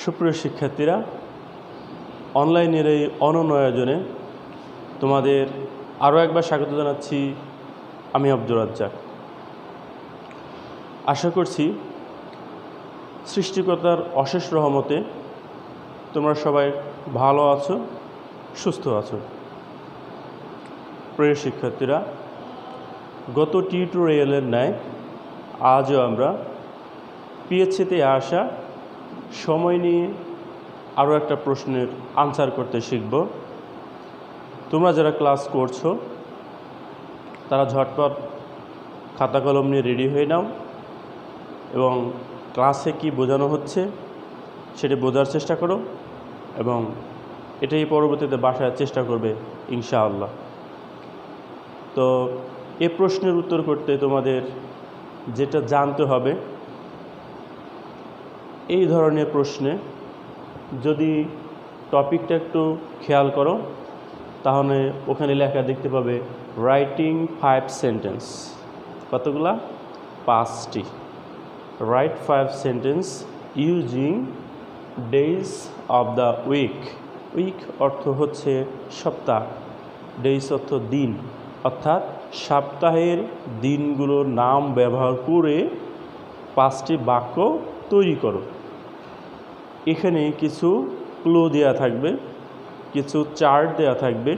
সুপ্রিয় শিক্ষার্থীরা, অনলাইনের এই অনন্য আয়োজনে তোমাদের আরও একবার স্বাগত জানাচ্ছি। আমি আব্দুর রাজ্জাক। আশা করছি সৃষ্টিকর্তার অশেষ রহমতে তোমরা সবাই ভালো আছো, সুস্থ আছো। প্রিয় শিক্ষার্থীরা, গত টিউটোরিয়ালের ন্যায় আজও আমরা পিএইচসিতে আসা সময় নিয়ে আরও একটা প্রশ্নের আনসার করতে শিখব। তোমরা যারা ক্লাস করছো তারা ঝটপট খাতা কলম নিয়ে রেডি হয়ে নাও এবং ক্লাসে কি বোঝানো হচ্ছে সেটা বোঝার চেষ্টা করো এবং এটাই পরবর্তীতে বাসায় চেষ্টা করবে ইনশাআল্লাহ। তো এই প্রশ্নের উত্তর করতে তোমাদের যেটা জানতে হবে, এই ধরনের প্রশ্নে যদি টপিকটা একটু খেয়াল করো তাহলে ওখানে লেখা দেখতে পাবে রাইটিং 5 সেন্টেন্স। কতগুলা? 5টি। Write 5 sentence using days of the week. Week অর্থ হচ্ছে সপ্তাহ, ডেইজ অর্থ দিন, অর্থাৎ সপ্তাহের দিনগুলোর নাম ব্যবহার করে 5টি বাক্য তৈরি করো। এখানে কিছু ক্লু দেওয়া থাকবে, কিছু চার্ট দেওয়া থাকবে,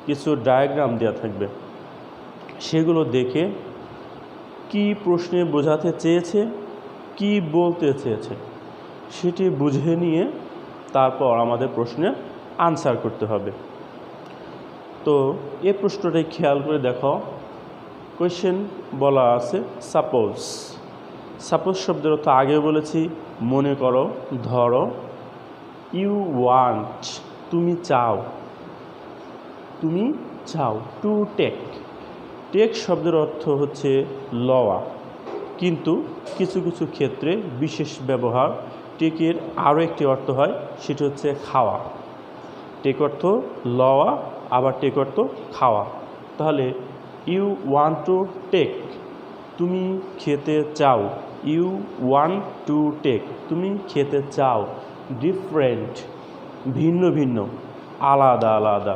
কিছু ডায়াগ্রাম দেওয়া থাকবে। সেগুলো দেখে কি প্রশ্নে বোঝাতে চেয়েছে, কি বলতে চেয়েছে সেটি বুঝে নিয়ে তারপর আমাদের প্রশ্নের আনসার করতে হবে। তো এই প্রশ্নটাই খেয়াল করে দেখো। কোয়েশ্চেন বলা আছে সাপোজ। সাপোজ শব্দের অর্থ আগেও বলেছি, মনে করো, ধরো। ইউ ওয়ান্ট, তুমি চাও, তুমি চাও। টু টেক, টেক শব্দের অর্থ হচ্ছে লওয়া, কিন্তু কিছু কিছু ক্ষেত্রে বিশেষ ব্যবহার টেকের আরও একটি অর্থ হয়, সেটি হচ্ছে খাওয়া। টেক অর্থ লওয়া, আবার টেক অর্থ খাওয়া। তাহলে ইউ ওয়ান্ট টু টেক, তুমি খেতে চাও। ইউ ওয়ান্ট টু টেক, তুমি খেতে চাও। ডিফারেন্ট, ভিন্ন ভিন্ন, আলাদা আলাদা।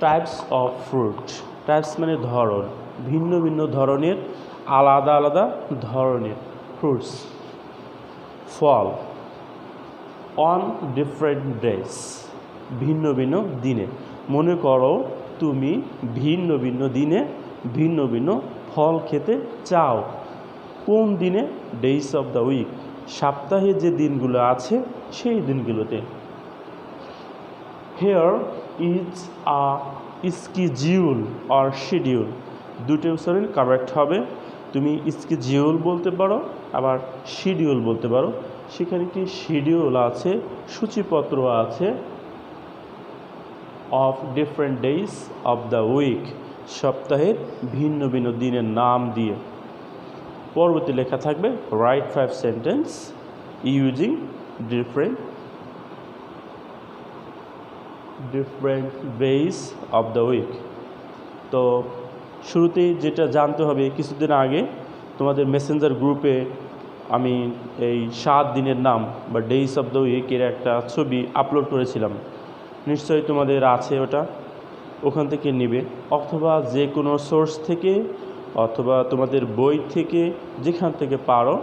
টাইপস অফ ফ্রুট, টাইপস মানে ধরন, ভিন্ন ভিন্ন ধরনের, আলাদা আলাদা ধরনের ফ্রুটস। ফল, অন ডিফারেন্ট ডেজ, ভিন্ন ভিন্ন দিনে। মনে করো তুমি ভিন্ন ভিন্ন দিনে ভিন্ন ভিন্ন ফল খেতে চাও। কোন দিনে? ডেইজ অফ দ্য উইক, সপ্তাহে যে দিনগুলো আছে সেই দিনগুলোতে। Hair is a schedule or schedule, দুটো উচ্চারণ কারেক্ট হবে। তুমি স্কেডিউল বলতে পারো, আবার শিডিউল বলতে পারো। সেখানে একটি শিডিউল আছে, সূচিপত্র আছে, of different days of the week, সপ্তাহের ভিন্ন ভিন্ন দিনের নাম দিয়ে। পরবর্তী লেখা থাকবে write 5 sentence using different days of the week. তো শুরুতেই যেটা জানতে হবে, কিছুদিন আগে তোমাদের মেসেঞ্জার গ্রুপে আমি এই 7 দিনের নাম বা ডেইজ অফ দ্য উইকের একটা ছবি আপলোড করেছিলাম। নিশ্চয়ই তোমাদের আছে ওটা, ওখান থেকে নেবে, অথবা যে কোনো সোর্স থেকে অথবা তোমাদের বই থেকে, যেখান থেকে পারো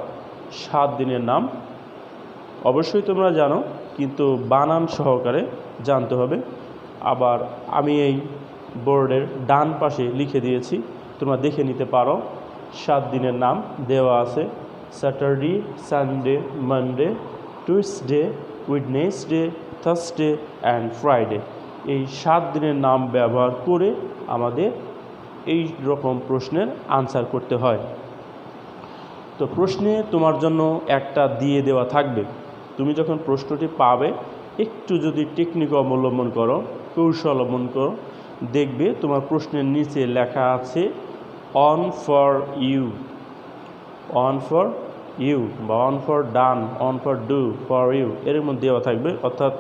7 দিনের নাম অবশ্যই তোমরা জানো, কিন্তু বানান সহকারে জানতে হবে। আবার আমি এই বোর্ডের ডান পাশে লিখে দিয়েছি, তোমরা দেখে নিতে পারো। 7 দিনের নাম দেওয়া আছে: Saturday, Sunday, Monday, Tuesday, Wednesday, Thursday and Friday. এই 7 দিনের নাম ব্যবহার করে আমাদের এই রকম প্রশ্নের আনসার করতে হয়। তো প্রশ্নে তোমার জন্য একটা দিয়ে দেওয়া থাকবে। তুমি যখন প্রশ্নটি পাবে, একটু যদি টেকনিক অবলম্বন করো, কৌশল অবলম্বন করো, দেখবে তোমার প্রশ্নের নিচে লেখা আছে on for you, on for you বা on for done, on for do, for you, এর মধ্যে দেওয়া থাকবে। অর্থাৎ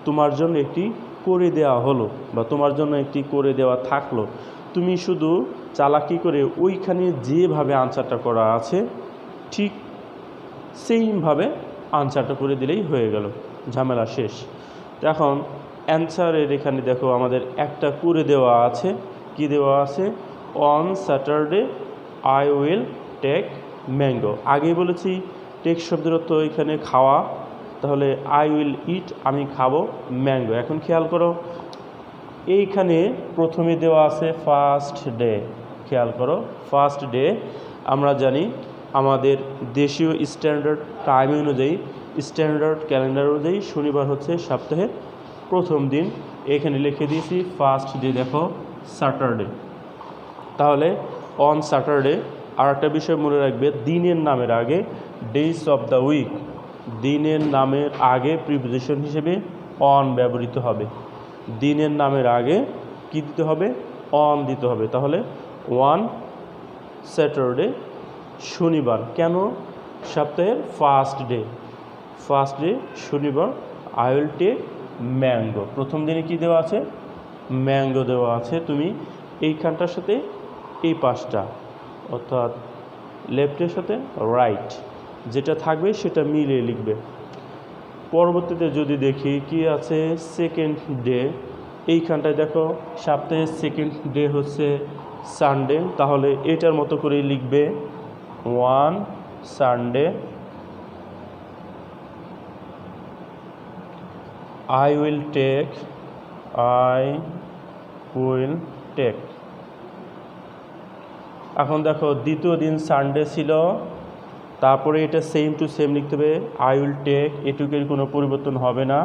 তোমার জন্য একটি করে দেওয়া হলো বা তোমার জন্য একটি করে দেওয়া থাকলো। তুমি শুধু চালাকি করে ওইখানে যেভাবে আনসারটা করা আছে ঠিক সেইভাবে আনসারটা করে দিলেই হয়ে গেল, ঝামেলা শেষ। তো এখন অ্যান্সারের এখানে দেখো আমাদের একটা করে দেওয়া আছে। কি দেওয়া আছে? On Saturday I will take mango. আগেই বলেছি টেক শব্দের অর্থ এখানে খাওয়া, তাহলে আই উইল ইট আমি খাবো ম্যাঙ্গো। এখন খেয়াল করো এইখানে প্রথমে দেওয়া আছে ফার্স্ট ডে। খেয়াল করো ফার্স্ট ডে আমরা জানি আমাদের দেশীয় স্ট্যান্ডার্ড টাইম অনুযায়ী, স্ট্যান্ডার্ড ক্যালেন্ডার অনুযায়ী শনিবার হচ্ছে সপ্তাহের প্রথম দিন। এখানে লিখে দিয়েছি ফার্স্ট ডে, দেখো স্যাটারডে। তাহলে অন স্যাটারডে। আর একটা বিষয় মনে রাখবে, দিনের নামের আগে ডেজ অফ দ্য উইক, দিনের নামের আগে প্রিপোজিশন হিসেবে অন ব্যবহৃত হবে। দিনের নামের আগে কি দিতে হবে? অন দিতে হবে। তাহলে ওয়ান স্যাটারডে শনিবার। কেন? সপ্তাহের ফার্স্ট ডে, ফার্স্ট ডে শনিবার। I will take mango. প্রথম দিনে কি দেওয়া আছে? ম্যাঙ্গো দেওয়া আছে। তুমি এইখানটার সাথে এই পাশটা, অর্থাৎ লেফটের সাথে রাইট যেটা থাকবে সেটা মিলিয়ে লিখবে। পরবর্তীতে যদি দেখি কি আছে, সেকেন্ড ডে। এইখানটায় দেখো সপ্তাহের সেকেন্ড ডে হচ্ছে সানডে, তাহলে এটার মতো করেই লিখবে one Sunday I will take, I will take. এখন দেখো দ্বিতীয় দিন সানডে ছিল, তারপরে এটা সেম টু সেম লিখতে হবে আই উইল টেক। এটুকের কোনো পরিবর্তন হবে না,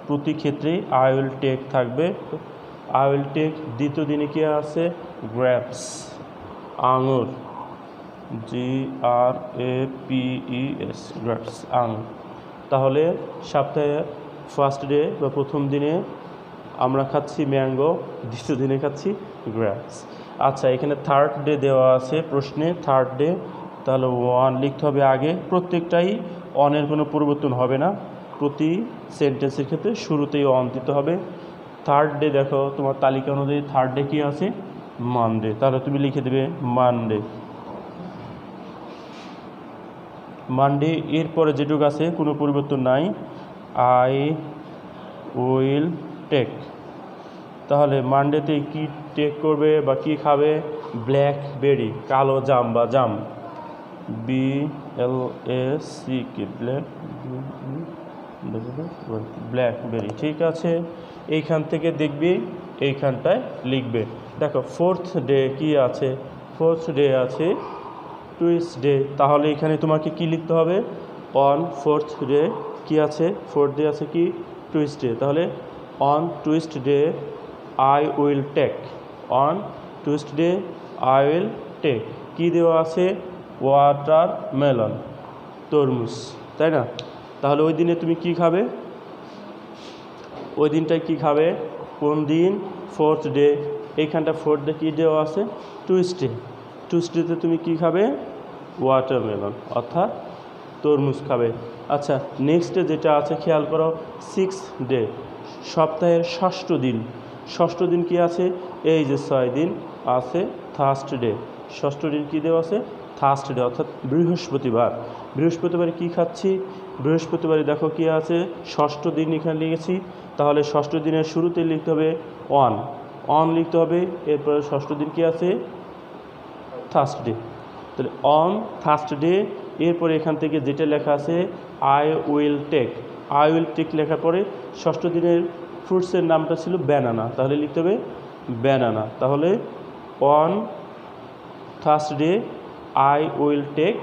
প্রতি ক্ষেত্রেই আই উইল টেক থাকবে। I will take. দ্বিতীয় দিনে কি আছে? গ্রেপস, আঙুর, GRAPES, গ্রেপস, আঙুর। তাহলে সপ্তাহে ফার্স্ট ডে বা প্রথম দিনে আমরা খাচ্ছি ম্যাঙ্গো, দ্বিতীয় দিনে খাচ্ছি গ্রেপস। আচ্ছা, এখানে থার্ড ডে দেওয়া আছে প্রশ্নে, থার্ড ডে। তাহলে ওয়ান লিখতে হবে আগে। প্রত্যেকটাই অনের কোনো পরিবর্তন হবে না, প্রতি সেন্টেন্সের ক্ষেত্রে শুরুতেই অন দিতে হবে। থার্ড ডে দেখো তোমার তালিকা অনুযায়ী থার্ড ডে কী আছে? মানডে। তাহলে তুমি লিখে দেবে মানডে, মানডে। এরপরে যেটুকু আছে কোনো পরিবর্তন নাই, আই উইল টেক। তাহলে মানডেতে কি টেক করবে বা কি খাবে? ব্ল্যাকবেরি, কালো জাম বা জাম, BLACK, ব্ল্যাকবেরি। ঠিক আছে, এইখান থেকে দেখবি এইখানটায় লিখবে। দেখো ফোর্থ ডে কি আছে? ফোর্থ ডে আছে টুইসডে। তাহলে এখানে তোমাকে কি লিখতে হবে? অন ফোর্থ ডে কি আছে? ফোর্থ ডে আছে কি? টুইসডে। তাহলে on Tuesday I will take, on Tuesday I will take. কী দেওয়া আছে? ওয়াটারমেলন, তরমুজ, তাই না? তাহলে ওই দিনে তুমি কি খাবে? ওই দিনটায় কি খাবে? কোন দিন? Fourth day. এইখানটা ফোর্থ ডে কী দেওয়া আছে? টুইসডে। টুইসডেতে তুমি কি খাবে? ওয়াটারমেলন, অর্থাৎ তরমুজ খাবে। আচ্ছা, নেক্সট ডে যেটা আছে খেয়াল করো, সিক্স ডে, সপ্তাহের ষষ্ঠ দিন। ষষ্ঠ দিন কি আছে? এই যে 6 দিন আছে, থার্সডে। ষষ্ঠ দিন কী দেওয়া আছে? থার্সডে, অর্থাৎ বৃহস্পতিবার। বৃহস্পতিবারে কি খাচ্ছি? বৃহস্পতিবারে দেখো কি আছে? ষষ্ঠ দিন এখানে লিখেছি। তাহলে ষষ্ঠ দিনের শুরুতে লিখতে হবে অন, অন লিখতে হবে। এরপরে ষষ্ঠ দিন কি আছে? থার্সডে। তাহলে অন থার্সডে। এরপরে এখান থেকে যেটা লেখা আছে I will take, I will take লেখার পরে ষষ্ঠ দিনের ফ্রুটসের নামটা ছিল ব্যানানা, তাহলে লিখতে হবে ব্যানানা। তাহলে on Thursday I will take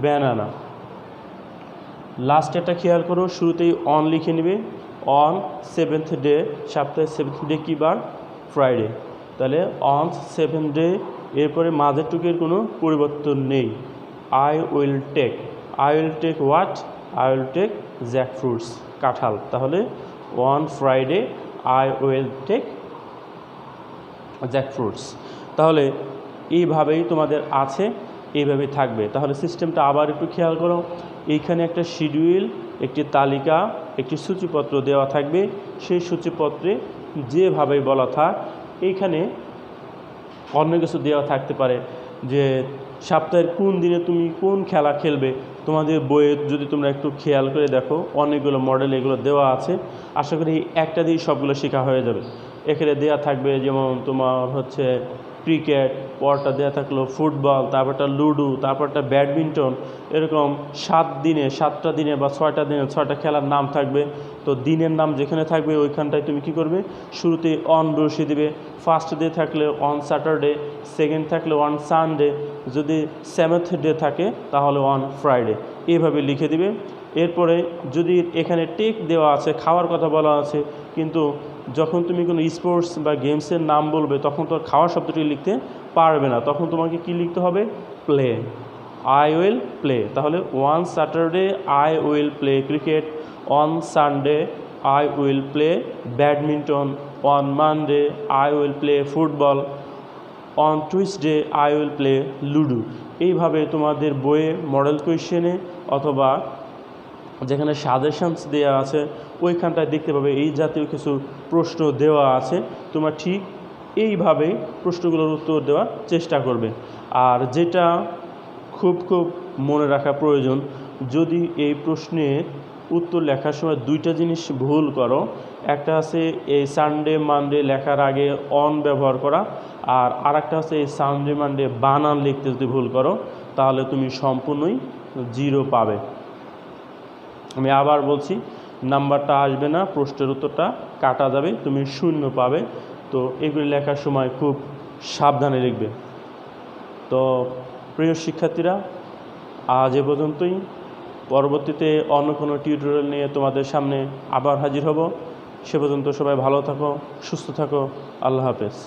banana. Last একটা খেয়াল করো, শুরুতেই অন লিখে নেবে। অন সেভেন্থ ডে, সপ্তাহের সেভেন্থ ডে কী বার? ফ্রাইডে। তাহলে অন সেভেন্থ ডে। এরপরে মাঝের টুকের কোনো পরিবর্তন নেই। I will take, I will take what? I will take jack fruits, কাঁঠাল। তাহলে on Friday I will take jack fruits. তাহলে এইভাবেই তোমাদের আছে, এইভাবেই থাকবে। তাহলে সিস্টেমটা আবার একটু খেয়াল করো। এইখানে একটা শিডিউল, একটি তালিকা, একটি সূচিপত্র দেওয়া থাকবে। সেই সূচিপত্রে যেভাবেই বলা থাক, এইখানে অন্য কিছু দেওয়া থাকতে পারে যে সপ্তাহের কোন দিনে তুমি কোন খেলা খেলবে, তোমাদের বইয়ে যদি তোমরা একটু খেয়াল করে দেখো অনেকগুলো মডেল এগুলো দেওয়া আছে। আশা করি একটা দিয়ে সবগুলো শেখা হয়ে যাবে। এখানে দেওয়া থাকবে যেমন তোমার হচ্ছে ক্রিকেট, পরটা দেওয়া থাকলো ফুটবল, তারপরটা লুডো, তারপরটা ব্যাডমিন্টন, এরকম 7টা দিনে বা 6টা দিনে 6টা খেলার নাম থাকবে। তো দিনের নাম যেখানে থাকবে ওইখানটায় তুমি কি করবে, শুরুতে অন বসিয়ে দিবে। ফার্স্ট ডে থাকলে অন স্যাটারডে, সেকেন্ড থাকলে অন সানডে, যদি 7th ডে থাকে তাহলে অন ফ্রাইডে, এইভাবে লিখে দিবে। এরপরে যদি এখানে টেক দেওয়া আছে, খাওয়ার কথা বলা আছে, কিন্তু যখন তুমি কোনো স্পোর্টস বা গেমসের নাম বলবে তখন তো খাওয়ার শব্দটি লিখতে পারবে না, তখন তোমাকে কি লিখতে হবে, প্লে, আই উইল প্লে। তাহলে one Saturday I will play cricket, on Sunday I will play badminton, on Monday I will play football, on Tuesday I will play ludo. এইভাবে তোমাদের বইয়ে মডেল কোয়েশ্চেনে অথবা যেখানে সাজেশনস দেওয়া আছে ওইখানটায় দেখতে পাবে এই জাতীয় কিছু প্রশ্ন দেওয়া আছে। তোমরা ঠিক এইভাবে প্রশ্নগুলোর উত্তর দেওয়ার চেষ্টা করবে। আর যেটা খুব মনে রাখা প্রয়োজন, যদি এই প্রশ্নের উত্তর লেখার সময় 2টা জিনিস ভুল করো, একটা আছে এই সানডে মানডে লেখার আগে অন ব্যবহার করা, আর আরেকটা হচ্ছে এই সানডে মানডে বানান লিখতে যদি ভুল করো তাহলে তুমি সম্পূর্ণই 0 পাবে। আমি আবার বলছি, নাম্বারটা আসবে না, প্রশ্নের উত্তরটা কাটা যাবে, তুমি 0 পাবে। তো এগুলি লেখার সময় খুব সাবধানে লিখবে। তো প্রিয় শিক্ষার্থীরা, আজ এ পর্যন্তই। পরবর্তীতে অন্য কোনো টিউটোরিয়াল নিয়ে তোমাদের সামনে আবার হাজির হব। সে পর্যন্ত সবাই ভালো থাকো, সুস্থ থাকো। আল্লাহ হাফেজ।